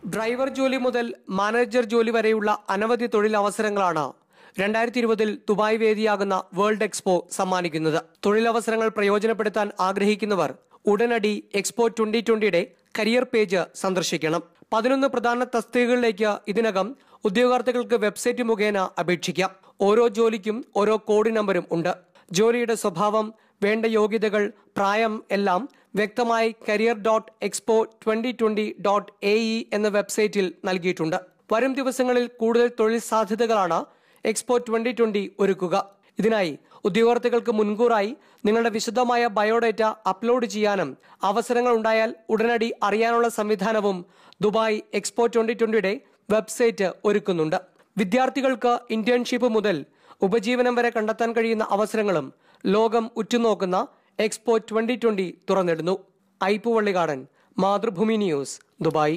Driver ജോലി മുതൽ manager ജോലി വരെയുള്ള അനവധി തൊഴിലവസരങ്ങളാണ് 2020 ദുബായ് വേദിയാകുന്ന വേൾഡ് എക്സ്പോ സമ്മാനിക്കുന്നത്. തൊഴിലവസരങ്ങൾ പ്രയോജനപ്പെടുത്താൻ ആഗ്രഹിക്കുന്നവർ ഉടനടി എക്സ്പോ 2020യുടെ കരിയർ പേജ് സന്ദർശിക്കണം. 11 പ്രധാന തസ്തികകളിലേക്ക് ഇതിനകം ഉദ്യോഗാർത്ഥികൾക്ക് വെബ്സൈറ്റ് മുഖേന അപേക്ഷിക്കാം. ഓരോ ജോലിക്കും ഓരോ കോഡ് നമ്പരും ഉണ്ട്. ജോലിയുടെ സ്വഭാവം, വേണ്ട യോഗ്യതകൾ, പ്രായം എല്ലാം വ്യക്തമായി career.expo2020.ae എന്ന വെബ്സൈറ്റിൽ നൽകിയിട്ടുണ്ട്. വരും ദിവസങ്ങളിൽ കൂടുതൽ തൊഴിൽ സാധ്യതകളാണ് എക്സ്പോ 2020 ഒരുക്കുക. ഇതിനായി ഉദ്യോഗാർത്ഥികൾക്ക് മുൻകൂറായി നിങ്ങളുടെ വിശദമായ ബയോഡേറ്റ അപ്ലോഡ് ചെയ്യാനും അവസരങ്ങൾ ഉണ്ടായാൽ ഉടനടി അറിയാനുള്ള സംവിധാനവും ദുബായ് എക്സ്പോ 2020യുടെ വെബ്സൈറ്റ് ഒരുക്കുന്നുണ്ട്. വിദ്യാർത്ഥികൾക്ക് ഇന്റേൺഷിപ്പ് മുതൽ ഉപജീവനം വരെ കണ്ടെത്താൻ കഴിയുന്ന അവസരങ്ങളും ലോകം ഉറ്റുനോക്കുന്ന എക്സ്പോ 2020 തുറന്നിടുന്നു. Aippuvallikadan, Mathrubhumi news, Dubai.